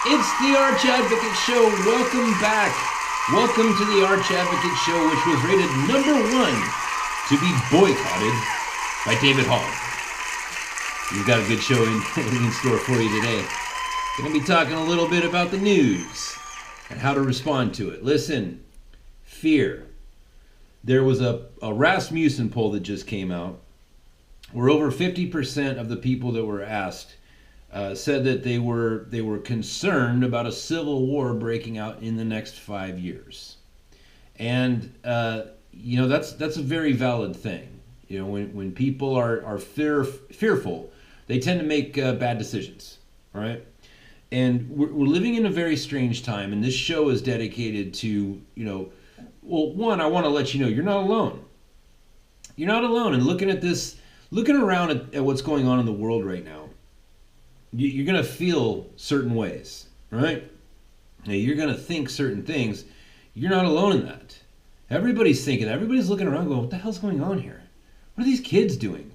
It's the Arch Advocate Show. Welcome back. Welcome to the Arch Advocate Show, which was rated #1 to be boycotted by David Hall. We've got a good show in store for you today. Going to be talking a little bit about the news and how to respond to it. Listen, fear. There was a Rasmussen poll that just came out where over 50% of the people that were asked said that they were concerned about a civil war breaking out in the next 5 years, and that's a very valid thing. You know, when people are fearful, they tend to make bad decisions, right? And we're living in a very strange time, and this show is dedicated to one, I want to let you know you're not alone. You're not alone, and looking around at what's going on in the world right now. You're going to feel certain ways, right? You're going to think certain things. You're not alone in that. Everybody's thinking. Everybody's looking around going, what the hell's going on here? What are these kids doing?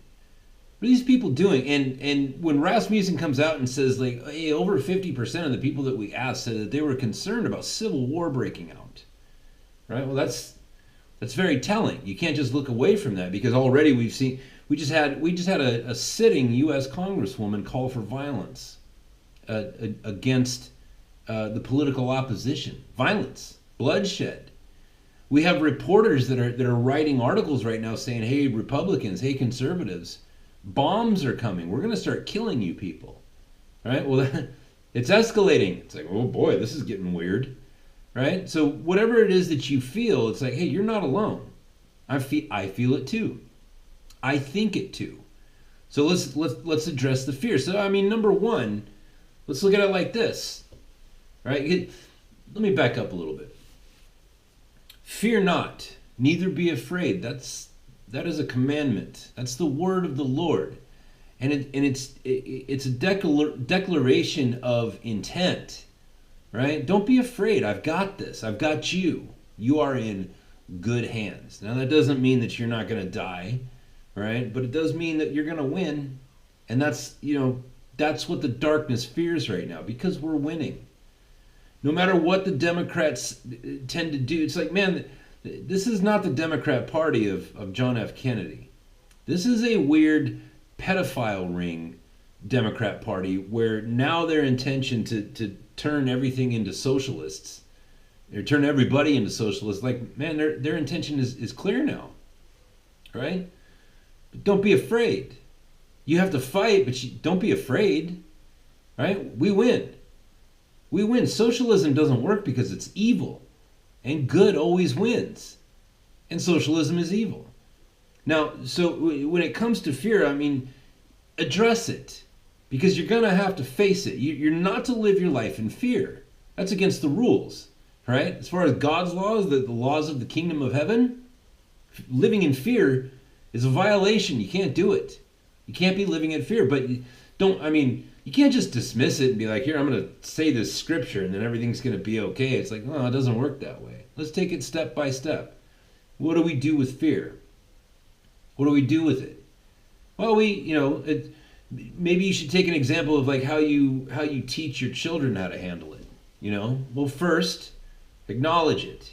What are these people doing? And when Rasmussen comes out and says, like, hey, over 50% of the people that we asked said that they were concerned about civil war breaking out, right? Well, that's very telling. You can't just look away from that, because already we just had a sitting U.S. Congresswoman call for violence against the political opposition. Violence, bloodshed. We have reporters that are writing articles right now saying, "Hey, Republicans, hey, conservatives, bombs are coming. We're going to start killing you people." Right? Well, it's escalating. It's like, oh boy, this is getting weird. Right? So whatever it is that you feel, it's like, hey, you're not alone. I feel it too. I think it too. So let's address the fear. So number one, let's look at it like this. Right? Let me back up a little bit. Fear not, neither be afraid. That is a commandment. That's the word of the Lord, and it's a declaration of intent. Right? Don't be afraid. I've got this. I've got you. You are in good hands. Now that doesn't mean that you're not going to die. Right? But it does mean that you're going to win. And that's what the darkness fears right now, because we're winning. No matter what the Democrats tend to do, it's like, man, this is not the Democrat Party of John F. Kennedy. This is a weird pedophile ring Democrat Party where now their intention to turn everything into socialists, or turn everybody into socialists, like, man, their intention is clear now. Right? But don't be afraid. You have to fight, but don't be afraid. Right? We win. We win. Socialism doesn't work because it's evil. And good always wins. And socialism is evil. Now, so when it comes to fear, address it. Because you're going to have to face it. You're not to live your life in fear. That's against the rules. Right? As far as God's laws, the laws of the kingdom of heaven, living in fear is a violation. You can't do it. You can't be living in fear. But you can't just dismiss it and be like, here, I'm going to say this scripture and then everything's going to be okay. It's like, no, it doesn't work that way. Let's take it step by step. What do we do with fear? What do we do with it? Well, maybe you should take an example of like how you teach your children how to handle it. Well, first, acknowledge it.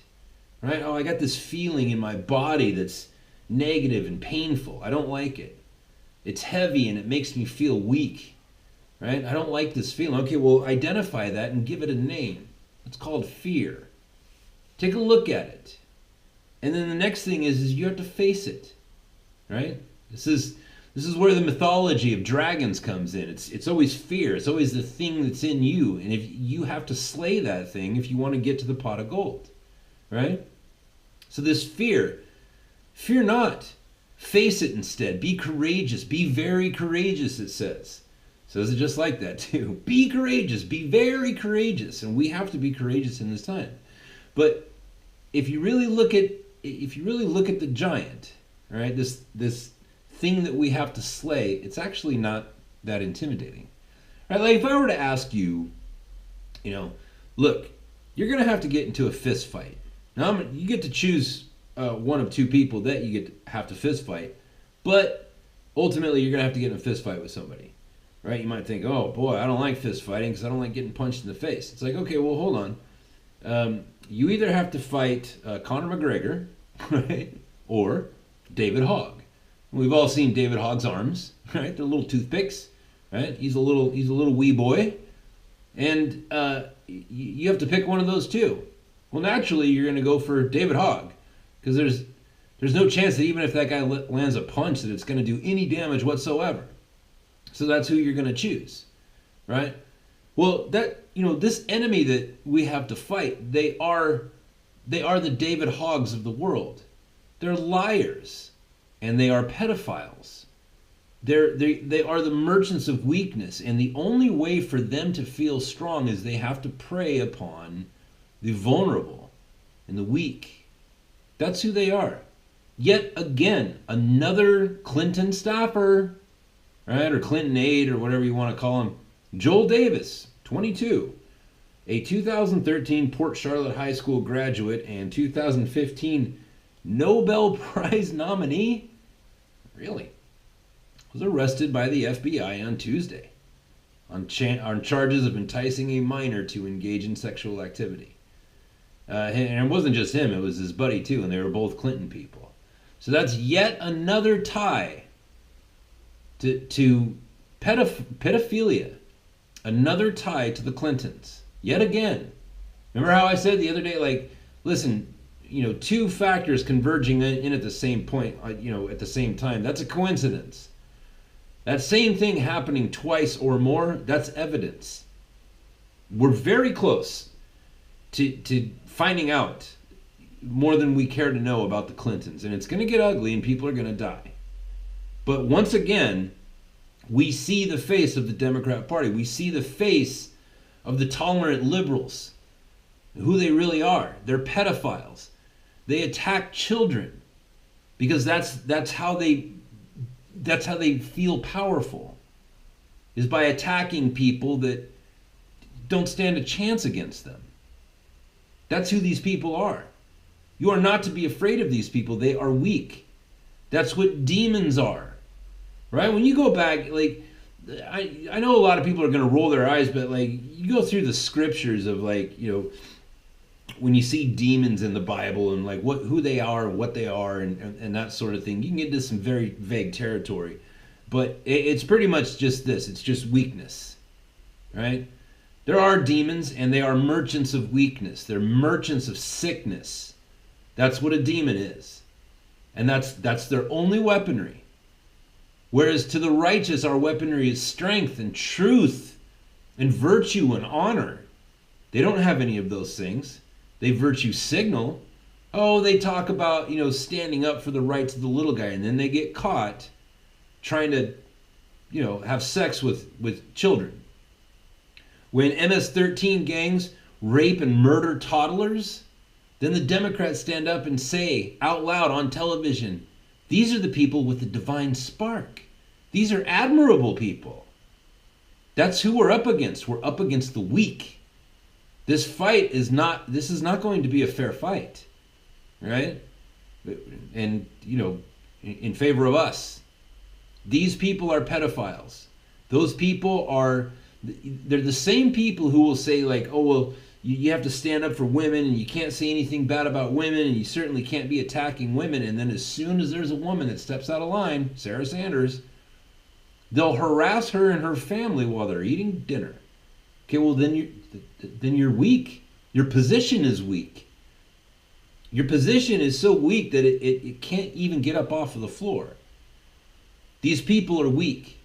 Right? Oh, I got this feeling in my body that's negative and painful. I don't like it. It's heavy and it makes me feel weak. Right? I don't like this feeling. Okay, well, identify that and give it a name. It's called fear. Take a look at it. And then the next thing is you have to face it. Right? This is where the mythology of dragons comes in. It's always fear. It's always the thing that's in you. And if you have to slay that thing if you want to get to the pot of gold. Right? So this fear not. Face it instead. Be courageous. Be very courageous, it says. Says it just like that too. Be courageous. Be very courageous. And we have to be courageous in this time. But if you really look at the giant, right, this thing that we have to slay, it's actually not that intimidating. Right? Like if I were to ask you, look, you're going to have to get into a fist fight. Now you get to choose one of two people that you have to fist fight, but ultimately you're going to have to get in a fist fight with somebody. right? You might think, oh boy, I don't like fist fighting because I don't like getting punched in the face. It's like, okay, well, hold on. You either have to fight Conor McGregor, right, or David Hogg. We've all seen David Hogg's arms, right? They're little toothpicks, right? He's a little wee boy, and you have to pick one of those two. Well, naturally, you're going to go for David Hogg because there's no chance that even if that guy lands a punch that it's going to do any damage whatsoever. So that's who you're going to choose, right? Well, this enemy that we have to fight, they are the David Hoggs of the world. They're liars, and they are pedophiles. They are the merchants of weakness, and the only way for them to feel strong is they have to prey upon the vulnerable and the weak. That's who they are. Yet again, another Clinton staffer, right, or Clinton aide, or whatever you want to call him, Joel Davis, 22, a 2013 Port Charlotte High School graduate and 2015 Nobel Prize nominee, really, was arrested by the FBI on Tuesday on charges of enticing a minor to engage in sexual activity. And it wasn't just him, it was his buddy too, and they were both Clinton people. So that's yet another tie to pedophilia. Another tie to the Clintons. Yet again. Remember how I said the other day, like, listen, two factors converging in at the same point, at the same time. That's a coincidence. That same thing happening twice or more, that's evidence. We're very close to finding out more than we care to know about the Clintons. And it's going to get ugly and people are going to die. But once again, we see the face of the Democrat Party. We see the face of the tolerant liberals, who they really are. They're pedophiles. They attack children because that's how they feel powerful, is by attacking people that don't stand a chance against them. That's who these people are. You are not to be afraid of these people. They are weak. That's what demons are. Right? When you go back, like, I know a lot of people are going to roll their eyes, but like, you go through the scriptures of, like, when you see demons in the Bible and like who they are, what they are, and that sort of thing, you can get into some very vague territory. But it's pretty much just this. It's just weakness. Right? There are demons, and they are merchants of weakness. They're merchants of sickness. That's what a demon is. And that's their only weaponry. Whereas to the righteous, our weaponry is strength and truth and virtue and honor. They don't have any of those things. They virtue signal. Oh, they talk about, standing up for the rights of the little guy, and then they get caught trying to, have sex with children. When MS-13 gangs rape and murder toddlers, then the Democrats stand up and say out loud on television, these are the people with the divine spark. These are admirable people. That's who we're up against. We're up against the weak. This is not going to be a fair fight, right? And, in favor of us. These people are pedophiles. Those people they're the same people who will say, like, oh, well, you have to stand up for women, and you can't say anything bad about women, and you certainly can't be attacking women. And then as soon as there's a woman that steps out of line, Sarah Sanders, they'll harass her and her family while they're eating dinner. Okay, well, then you're weak. Your position is weak. Your position is so weak that it can't even get up off of the floor. These people are weak.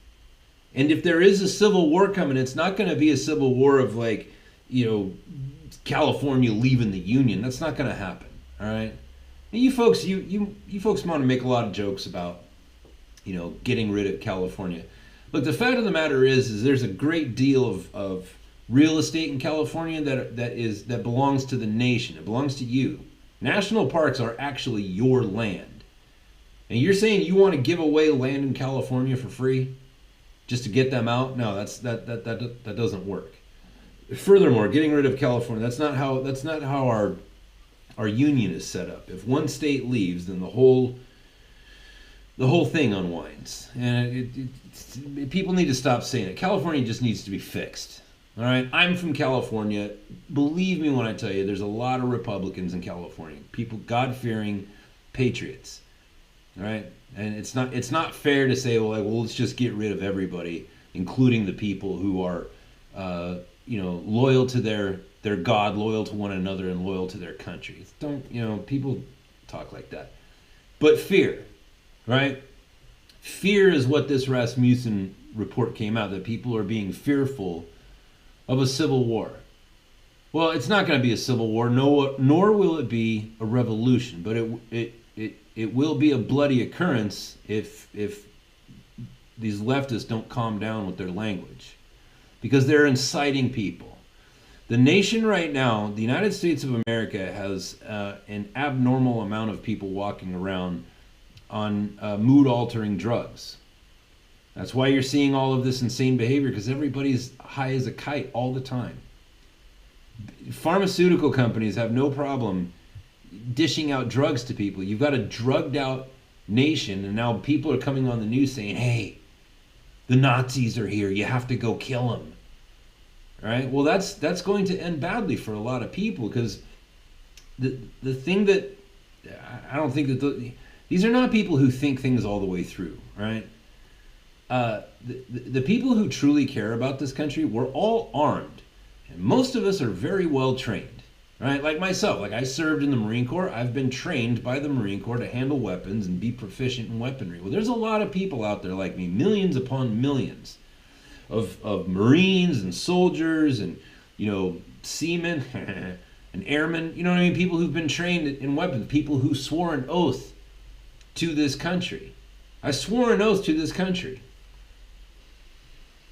And if there is a civil war coming, it's not going to be a civil war of, like, California leaving the Union. That's not going to happen. All right. And you folks want to make a lot of jokes about, getting rid of California. Look, the fact of the matter is there's a great deal of real estate in California that belongs to the nation. It belongs to you. National parks are actually your land. And you're saying you want to give away land in California for free just to get them out? No, that doesn't work. Furthermore, getting rid of California, that's not how our union is set up. If one state leaves, then the whole the whole thing unwinds. And people need to stop saying it. California just needs to be fixed. All right? I'm from California. Believe me when I tell you, there's a lot of Republicans in California. People, God-fearing patriots. All right? And it's not fair to say, well, let's just get rid of everybody, including the people who are, loyal to their God, loyal to one another, and loyal to their country. People talk like that. But fear, right? Fear is what this Rasmussen report came out, that people are being fearful of a civil war. Well, it's not going to be a civil war, nor will it be a revolution, but it will be a bloody occurrence if these leftists don't calm down with their language, because they're inciting people. The nation right now, the United States of America, has an abnormal amount of people walking around on mood-altering drugs. That's why you're seeing all of this insane behavior, because everybody's high as a kite all the time. Pharmaceutical companies have no problem dishing out drugs to people. You've got a drugged-out nation, and now people are coming on the news saying, hey, the Nazis are here, you have to go kill them. Right? Well, that's going to end badly for a lot of people, because the thing that I don't think that these are not people who think things all the way through, right? The people who truly care about this country, we're all armed, and most of us are very well trained, right? Like myself, like I served in the Marine Corps. I've been trained by the Marine Corps to handle weapons and be proficient in weaponry. Well, there's a lot of people out there like me, millions upon millions of Marines and soldiers and, seamen and airmen, you know what I mean? People who've been trained in weapons, people who swore an oath to this country. I swore an oath to this country.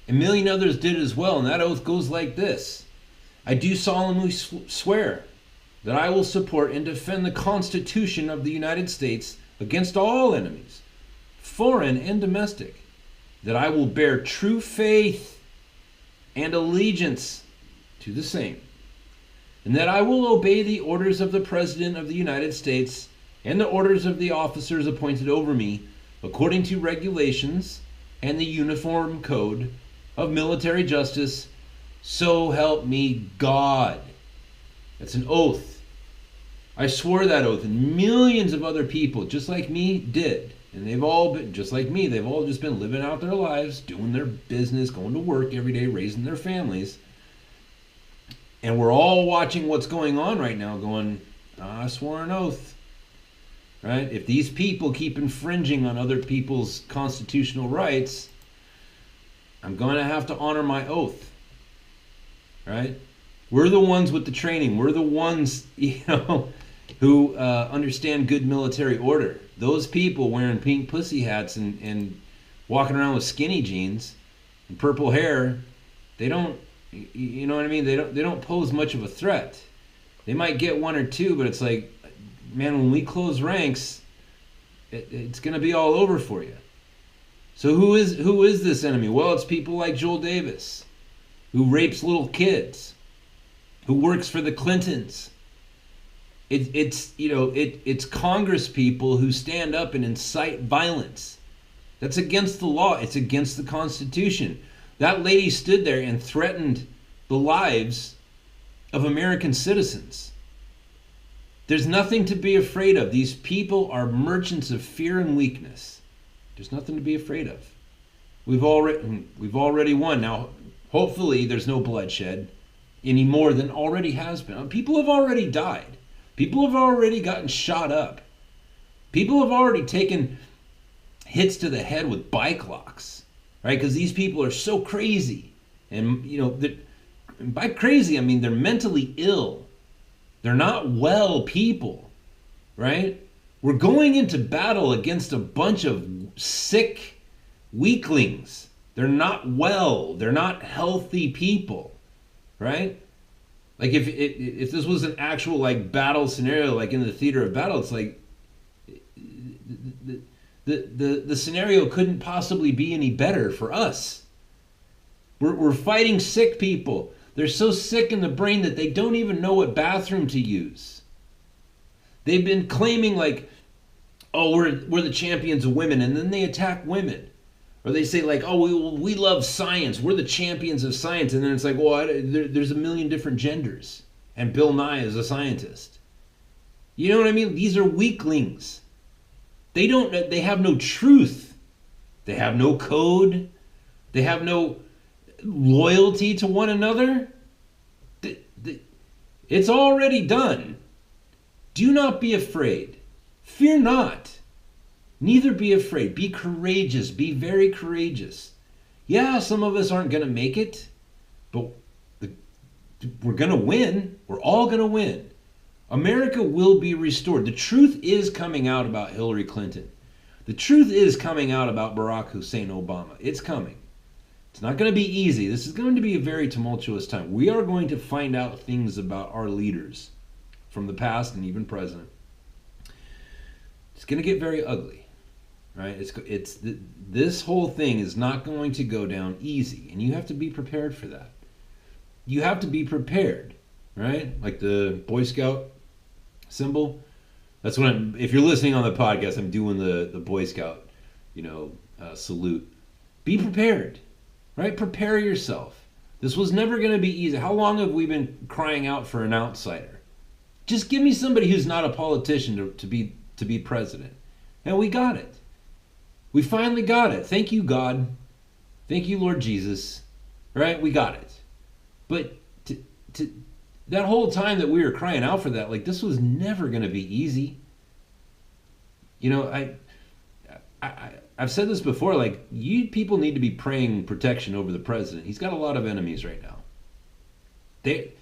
A million others did as well, and that oath goes like this. I do solemnly swear that I will support and defend the Constitution of the United States against all enemies, foreign and domestic, that I will bear true faith and allegiance to the same, and that I will obey the orders of the President of the United States and the orders of the officers appointed over me according to regulations and the Uniform Code of Military Justice, so help me God. That's an oath. I swore that oath, and millions of other people just like me did. And they've all been, just like me, they've all just been living out their lives, doing their business, going to work every day, raising their families. And we're all watching what's going on right now going, I swore an oath. Right? If these people keep infringing on other people's constitutional rights, I'm going to have to honor my oath. Right? We're the ones with the training. We're the ones, who understand good military order. Those people wearing pink pussy hats and walking around with skinny jeans and purple hair, they don't, you know what I mean? They don't pose much of a threat. They might get one or two, but it's like, man, when we close ranks, it's going to be all over for you. So who is this enemy? Well, it's people like Joel Davis, who rapes little kids, who works for the Clintons. It's Congress people who stand up and incite violence. That's against the law. It's against the Constitution. That lady stood there and threatened the lives of American citizens. There's nothing to be afraid of. These people are merchants of fear and weakness. There's nothing to be afraid of. We've already won. Now, hopefully there's no bloodshed any more than already has been. People have already died. People have already gotten shot up. People have already taken hits to the head with bike locks, right? Because these people are so crazy. And, by crazy, I mean they're mentally ill. They're not well people, right? We're going into battle against a bunch of sick weaklings. They're not well. They're not healthy people, right? Like if this was an actual like battle scenario, like in the theater of battle, it's like the scenario couldn't possibly be any better for us. We're fighting sick people. They're so sick in the brain that they don't even know what bathroom to use. They've been claiming like oh, we're the champions of women, and then they attack women. Or they say like, oh, we love science. We're the champions of science. And then it's like, well, there's a million different genders. And Bill Nye is a scientist. You know what I mean? These are weaklings. They have no truth. They have no code. They have no loyalty to one another. It's already done. Do not be afraid. Fear not. Neither be afraid. Be courageous. Be very courageous. Yeah, some of us aren't going to make it, but we're going to win. We're all going to win. America will be restored. The truth is coming out about Hillary Clinton. The truth is coming out about Barack Hussein Obama. It's coming. It's not going to be easy. This is going to be a very tumultuous time. We are going to find out things about our leaders from the past and even present. It's going to get very ugly. Right? This whole thing is not going to go down easy, and you have to be prepared for that. You have to be prepared, right? Like the Boy Scout symbol. That's what if you're listening on the podcast, I'm doing the Boy Scout, salute. Be prepared, right? Prepare yourself. This was never going to be easy. How long have we been crying out for an outsider? Just give me somebody who's not a politician to be president, and we got it. We finally got it. Thank you, God. Thank you, Lord Jesus. Right? We got it. But that whole time that we were crying out for that, like, this was never going to be easy. I've said this before, like, you people need to be praying protection over the president. He's got a lot of enemies right now. The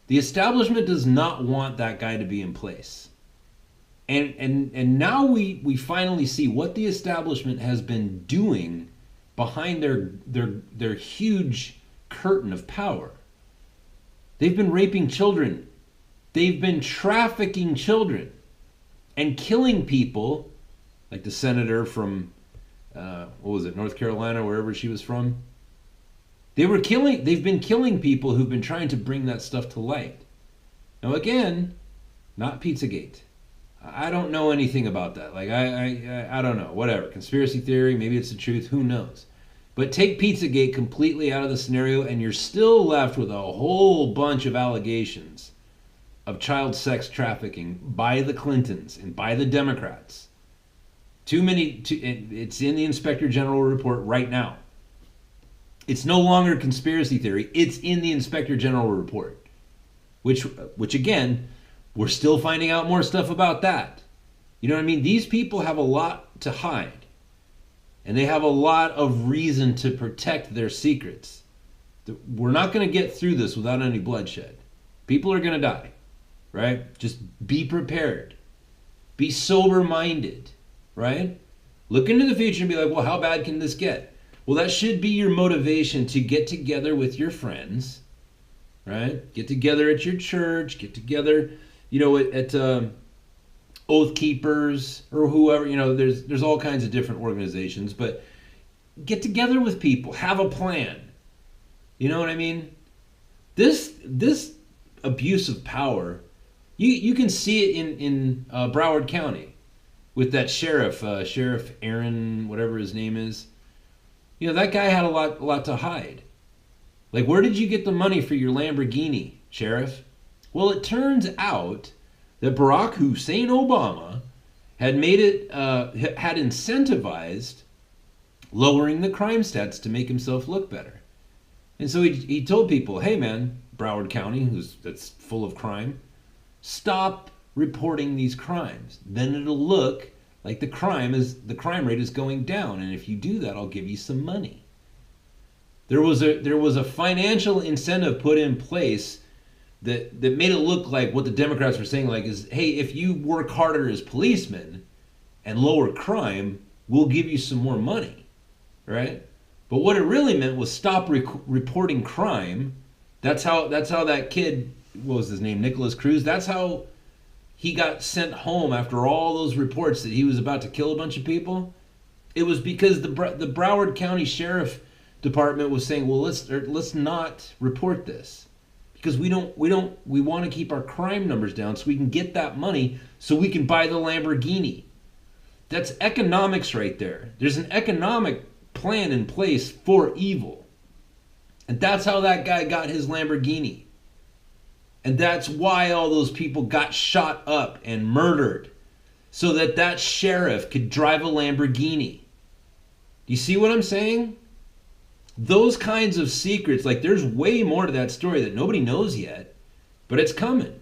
establishment does not want that guy to be in place. And now we finally see what the establishment has been doing behind their huge curtain of power. They've been raping children. They've been trafficking children and killing people, like the senator from North Carolina, wherever she was from. They've been killing people who've been trying to bring that stuff to light. Now again, not Pizzagate. I don't know anything about that. Like, I don't know. Whatever. Conspiracy theory, maybe it's the truth, who knows. But take Pizzagate completely out of the scenario, and you're still left with a whole bunch of allegations of child sex trafficking by the Clintons and by the Democrats. Too many. It's in the Inspector General report right now. It's no longer conspiracy theory. It's in the Inspector General report. Which again, we're still finding out more stuff about that. You know what I mean? These people have a lot to hide. And they have a lot of reason to protect their secrets. We're not going to get through this without any bloodshed. People are going to die. Right? Just be prepared. Be sober-minded. Right? Look into the future and be like, well, how bad can this get? Well, that should be your motivation to get together with your friends. Right? Get together at your church. Get together, at Oath Keepers or whoever. There's all kinds of different organizations, but get together with people. Have a plan. You know what I mean? This abuse of power, you can see it in Broward County with that sheriff, Sheriff Aaron, whatever his name is. That guy had a lot to hide. Like, where did you get the money for your Lamborghini, Sheriff? Well, it turns out that Barack Hussein Obama had had incentivized lowering the crime stats to make himself look better. And so he told people, hey man, Broward County, that's full of crime, stop reporting these crimes. Then it'll look like the crime rate is going down. And if you do that, I'll give you some money. There was a financial incentive put in place that made it look like what the Democrats were saying, like, is, hey, if you work harder as policemen and lower crime, we'll give you some more money, right? But what it really meant was stop reporting crime. That's how that kid, what was his name, Nicholas Cruz, that's how he got sent home after all those reports that he was about to kill a bunch of people. It was because the Broward County Sheriff Department was saying, well, let's not report this. Because we want to keep our crime numbers down so we can get that money so we can buy the Lamborghini. That's economics right there. There's an economic plan in place for evil. And that's how that guy got his Lamborghini. And that's why all those people got shot up and murdered. So that that sheriff could drive a Lamborghini. Do you see what I'm saying? Those kinds of secrets, like there's way more to that story that nobody knows yet. But it's coming.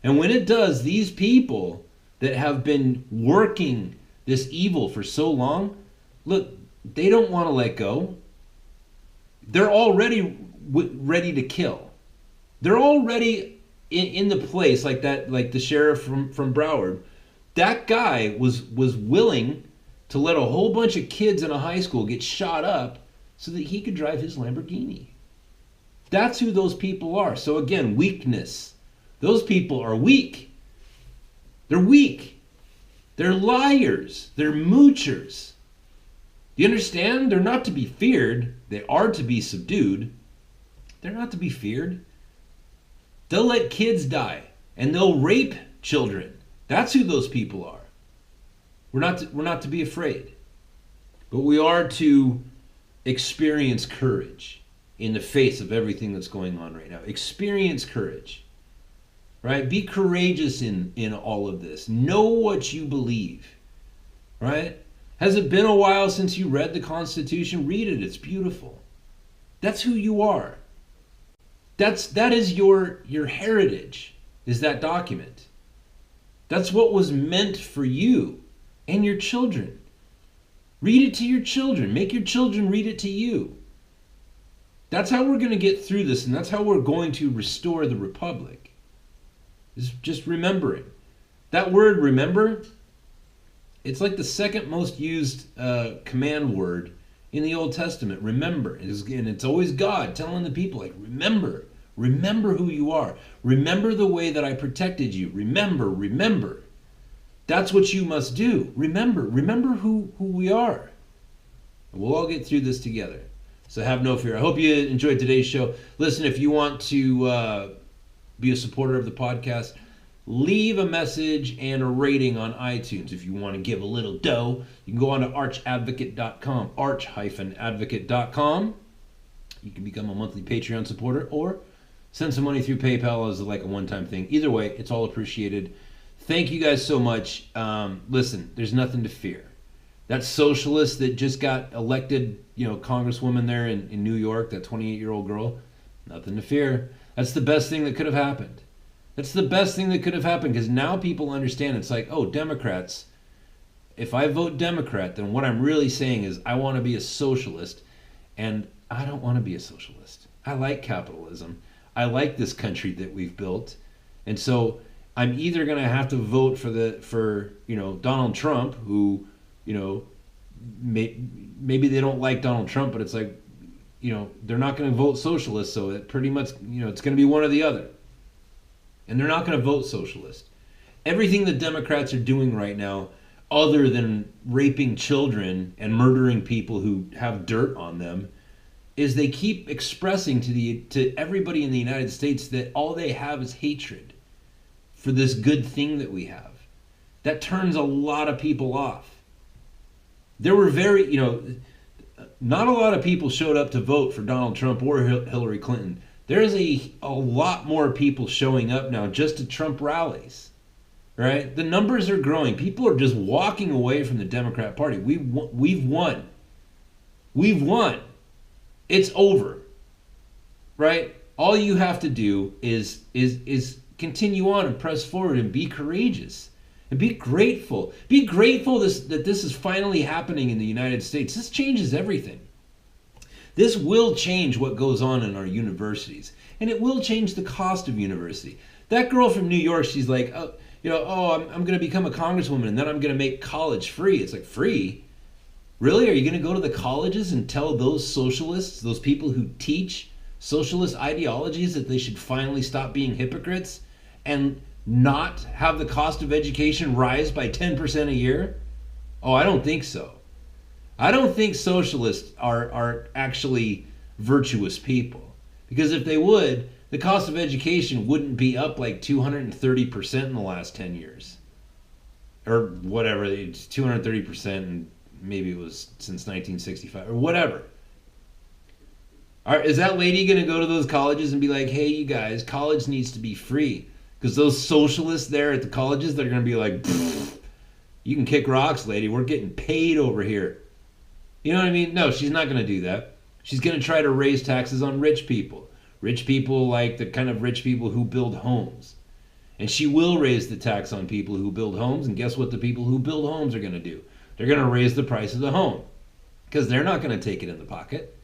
And when it does, these people that have been working this evil for so long, look, they don't want to let go. They're already ready to kill. They're already in the place like that, like the sheriff from Broward. That guy was willing to let a whole bunch of kids in a high school get shot up so that he could drive his Lamborghini. That's who those people are. So again, weakness. Those people are weak. They're weak. They're liars. They're moochers. Do you understand? They're not to be feared. They are to be subdued. They're not to be feared. They'll let kids die and they'll rape children. That's who those people are. We're not to be afraid. But we are to experience courage in the face of everything that's going on right now. Experience courage. Right? Be courageous in all of this. Know what you believe. Right? Has it been a while since you read the Constitution? Read it. It's beautiful. That's who you are. That is your heritage, is that document. That's what was meant for you and your children. Read it to your children. Make your children read it to you. That's how we're going to get through this, and that's how we're going to restore the republic. Is just remembering. That word, remember, it's like the second most used command word in the Old Testament. Remember. And it's always God telling the people, like, remember. Remember who you are. Remember the way that I protected you. Remember. That's what you must do. Remember who we are. And we'll all get through this together. So have no fear. I hope you enjoyed today's show. Listen, if you want to be a supporter of the podcast, leave a message and a rating on iTunes. If you want to give a little dough, you can go on to archadvocate.com, arch-advocate.com. You can become a monthly Patreon supporter or send some money through PayPal as like a one-time thing. Either way, it's all appreciated. Thank you guys so much. Listen, there's nothing to fear. That socialist that just got elected, congresswoman there in New York, that 28-year-old girl, nothing to fear. That's the best thing that could have happened. That's the best thing that could have happened, because now people understand. It's like, oh, Democrats, if I vote Democrat, then what I'm really saying is I want to be a socialist, and I don't want to be a socialist. I like capitalism. I like this country that we've built. And so I'm either going to have to vote for Donald Trump, who, maybe they don't like Donald Trump, but it's like, they're not going to vote socialist, so it pretty much, it's going to be one or the other. And they're not going to vote socialist. Everything the Democrats are doing right now, other than raping children and murdering people who have dirt on them, is they keep expressing to everybody in the United States that all they have is hatred for this good thing that we have. That turns a lot of people off. There were not a lot of people showed up to vote for Donald Trump or Hillary Clinton. There's a lot more people showing up now just to Trump rallies, right? The numbers are growing. People are just walking away from the Democrat Party. We've won. We've won. It's over, right? All you have to do is continue on and press forward and be courageous and be grateful. Be grateful that this is finally happening in the United States. This changes everything. This will change what goes on in our universities, and it will change the cost of university. That girl from New York, she's like, I'm going to become a congresswoman, and then I'm going to make college free. It's like, free? Really? Are you going to go to the colleges and tell those socialists, those people who teach socialist ideologies, that they should finally stop being hypocrites and not have the cost of education rise by 10% a year? Oh, I don't think so. I don't think socialists are actually virtuous people. Because if they would, the cost of education wouldn't be up like 230% in the last 10 years. or whatever, it's 230%, and maybe it was since 1965 or whatever. Is that lady going to go to those colleges and be like, hey, you guys, college needs to be free? Because those socialists there at the colleges, they're going to be like, you can kick rocks, lady. We're getting paid over here. You know what I mean? No, she's not going to do that. She's going to try to raise taxes on rich people. Rich people like the kind of rich people who build homes. And she will raise the tax on people who build homes. And guess what the people who build homes are going to do? They're going to raise the price of the home. Because they're not going to take it in the pocket.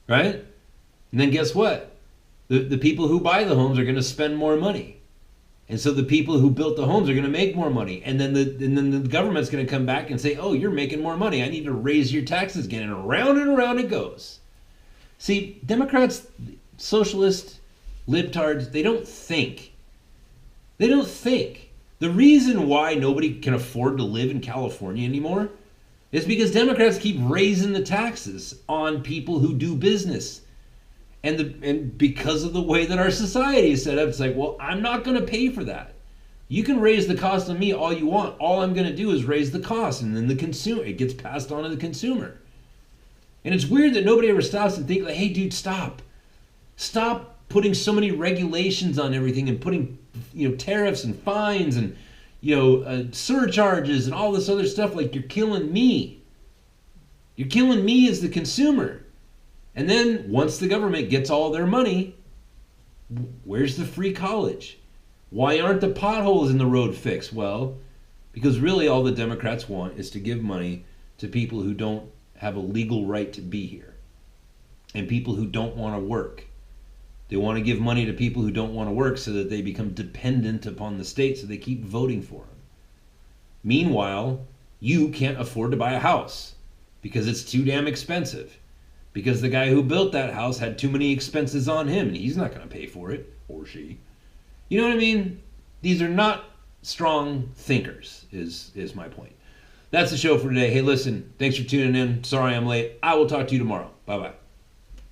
Right? And then guess what? The people who buy the homes are going to spend more money. And so the people who built the homes are going to make more money. And then the government's going to come back and say, oh, you're making more money. I need to raise your taxes again. And around it goes. See, Democrats, socialists, libtards, they don't think. They don't think. The reason why nobody can afford to live in California anymore is because Democrats keep raising the taxes on people who do business. And because of the way that our society is set up, it's like, well, I'm not going to pay for that. You can raise the cost on me all you want. All I'm going to do is raise the cost, and then it gets passed on to the consumer. And it's weird that nobody ever stops and think like, hey, dude, stop. Stop putting so many regulations on everything and putting, tariffs and fines and, surcharges and all this other stuff. Like, you're killing me. You're killing me as the consumer. And then once the government gets all their money, where's the free college? Why aren't the potholes in the road fixed? Well, because really all the Democrats want is to give money to people who don't have a legal right to be here and people who don't want to work. They want to give money to people who don't want to work so that they become dependent upon the state, so they keep voting for them. Meanwhile, you can't afford to buy a house because it's too damn expensive. Because the guy who built that house had too many expenses on him, and he's not going to pay for it, or she. You know what I mean? These are not strong thinkers, is my point. That's the show for today. Hey, listen, thanks for tuning in. Sorry I'm late. I will talk to you tomorrow. Bye-bye.